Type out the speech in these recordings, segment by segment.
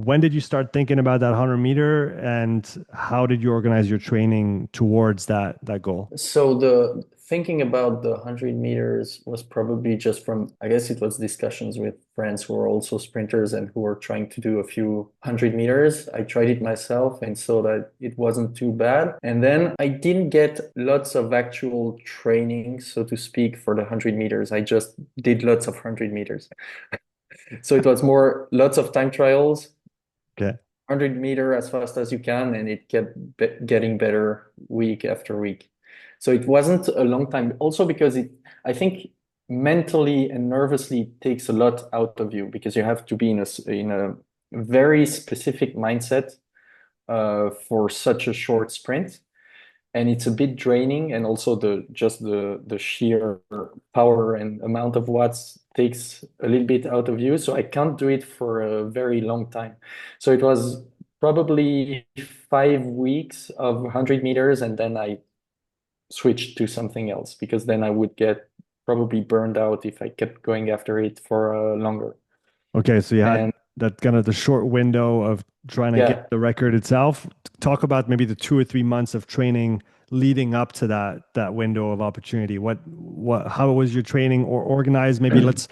when did you start thinking about that 100 meter, and how did you organize your training towards that goal? So the thinking about the 100 meters was probably just from, I guess it was discussions with friends who were also sprinters and who were trying to do a few 100 meters. I tried it myself and saw that it wasn't too bad. And then I didn't get lots of actual training, so to speak, for the 100 meters. I just did lots of 100 meters. So it was more lots of time trials, Okay. 100 meter as fast as you can, and it kept getting better week after week. So it wasn't a long time. Also because I think mentally and nervously takes a lot out of you because you have to be in a very specific mindset for such a short sprint, and it's a bit draining. And also the sheer power and amount of watts takes a little bit out of you. So I can't do it for a very long time. So it was probably 5 weeks of 100 meters, and then I switched to something else because then I would get probably burned out if I kept going after it for longer. Okay, so you had And that kind of the short window of trying to get yeah, the record itself. Talk about maybe the 2 or 3 months of training leading up to that window of opportunity. How was your training or organized? Maybe let's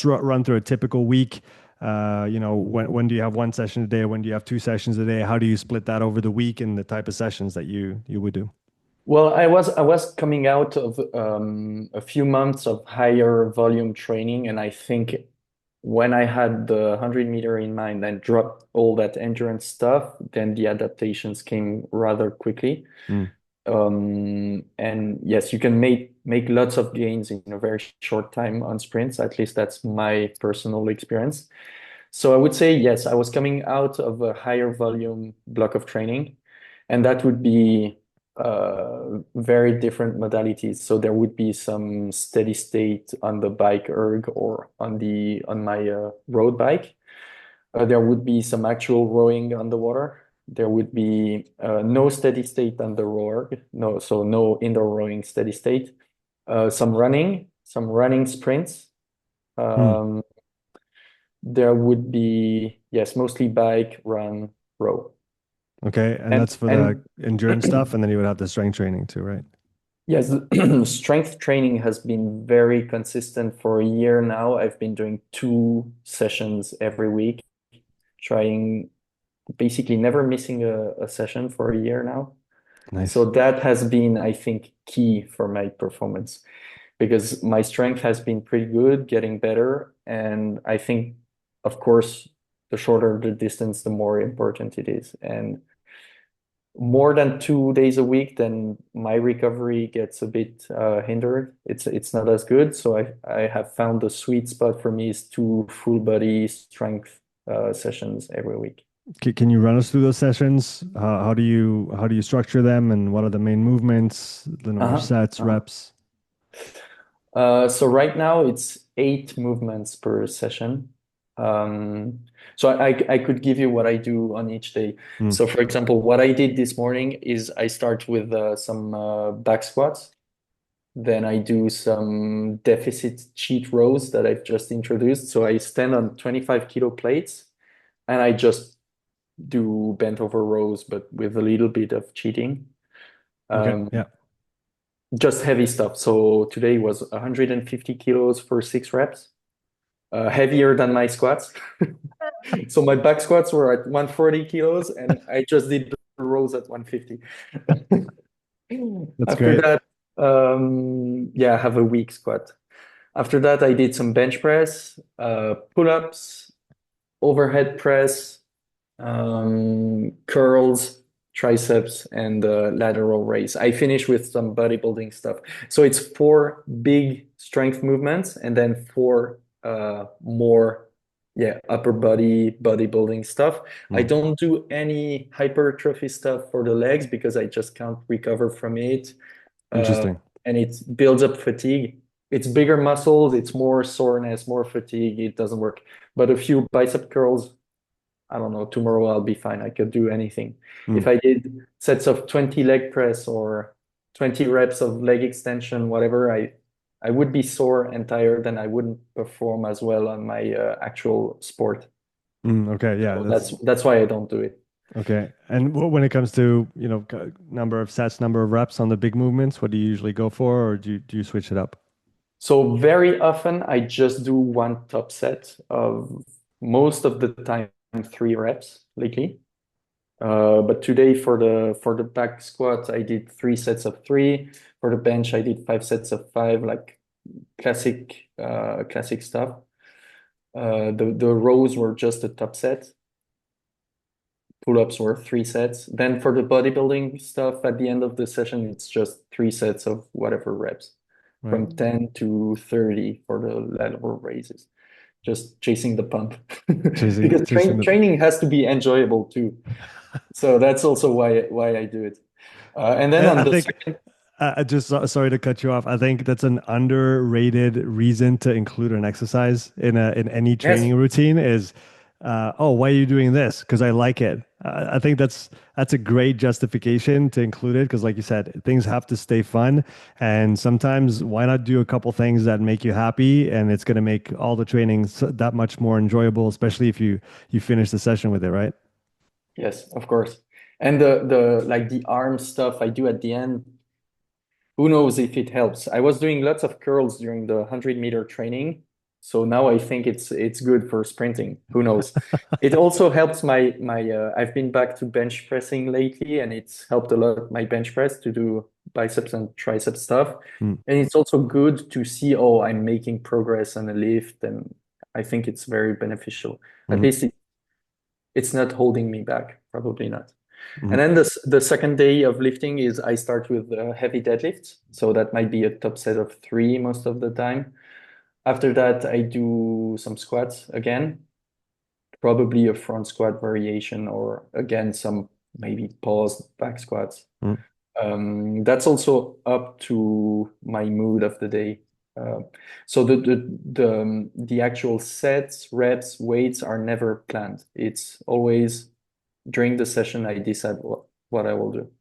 run through a typical week. When do you have one session a day? When do you have two sessions a day? How do you split that over the week and the type of sessions that you would do? well, I was coming out of a few months of higher volume training, and I think when I had the 100 meter in mind and dropped all that endurance stuff, then the adaptations came rather quickly. Mm. And yes, you can make lots of gains in a very short time on sprints. At least that's my personal experience. So I would say yes, I was coming out of a higher volume block of training, and that would be very different modalities. So there would be some steady state on the bike erg or on my road bike. There would be some actual rowing on the water. There would be no steady state on the row erg, so no indoor rowing steady state. Some running sprints. Mm. Um, there would be, yes, mostly bike, run, row. Okay, and And that's for the and endurance stuff, and then you would have the strength training too, right? yes, strength training has been very consistent for a year now. I've been doing 2 sessions every week, trying basically never missing a session for a year now. Nice. So that has been, I think, key for my performance because my strength has been pretty good, getting better. And I think, of course, the shorter the distance, the more important it is. And more than 2 days a week, then my recovery gets a bit hindered. It's not as good. So I have found the sweet spot for me is 2 full body strength sessions every week. Can you run us through those sessions? How do you structure them, and what are the main movements, the number of Uh-huh. sets, Uh-huh. reps? So right now it's 8 movements per session. Um, so I could give you what I do on each day. Mm. So for example, what I did this morning is I start with some back squats. Then I do some deficit cheat rows that I've just introduced. So I stand on 25 kilo plates and I just do bent over rows, but with a little bit of cheating. Okay. Um, Yeah. just heavy stuff. So today was 150 kilos for 6 reps, heavier than my squats. So my back squats were at 140 kilos and I just did the rows at 150. That's After great. that, yeah, I have a weak squat. After that, I did some bench press, pull-ups, overhead press, curls, triceps, and lateral raise. I finish with some bodybuilding stuff. So it's 4 big strength movements and then 4 more, yeah, upper body bodybuilding stuff. I Mm. don't do any hypertrophy stuff for the legs because I just can't recover from it. Uh, Interesting. and it builds up fatigue. It's bigger muscles, it's more soreness, more fatigue. It doesn't work. But a few bicep curls, I don't know, tomorrow I'll be fine. I could do anything. If Mm. I did sets of 20 leg press or 20 reps of leg extension, whatever, I would be sore and tired and I wouldn't perform as well on my actual sport. Okay, yeah, So that's why I don't do it. okay. And when it comes to, number of sets, number of reps on the big movements, what do you usually go for, or do you switch it up? So very often I just do one top set of most of the time 3 reps lately. But today for the back squat I did 3 sets of 3. For the bench I did 5 sets of 5, like classic stuff. The rows were just a top set. Pull-ups were 3 sets. Then for the bodybuilding stuff at the end of the session, it's just 3 sets of whatever reps, Right. from 10 to 30 for the lateral raises. Just chasing the pump. Chasing, Because chasing the. training has to be enjoyable too. So that's also why I do it. And then on I the think second, I just sorry to cut you off. I think that's an underrated reason to include an exercise in any yes, training routine is, oh, why are you doing this? Because I like it. I think that's a great justification to include it because, like you said, things have to stay fun, and sometimes why not do a couple things that make you happy, and it's going to make all the training that much more enjoyable, especially if you finish the session with it, right? yes, of course. And the like the arm stuff I do at the end, who knows if it helps? I was doing lots of curls during the 100-meter training, so now I think it's good for sprinting. Who knows? It also helps my I've been back to bench pressing lately, and it's helped a lot my bench press to do biceps and tricep stuff. Mm, And it's also good to see, oh, I'm making progress on a lift, and I think it's very beneficial. At mhm, least it's not holding me back, probably not. And mhm. then the second day of lifting is I start with heavy deadlifts. So that might be a top set of 3 most of the time. After that, I do some squats again, probably a front squat variation, or again, some maybe paused back squats. Mm. That's also up to my mood of the day. Uh, so the actual sets, reps, weights are never planned. It's always during the session I decide what I will do.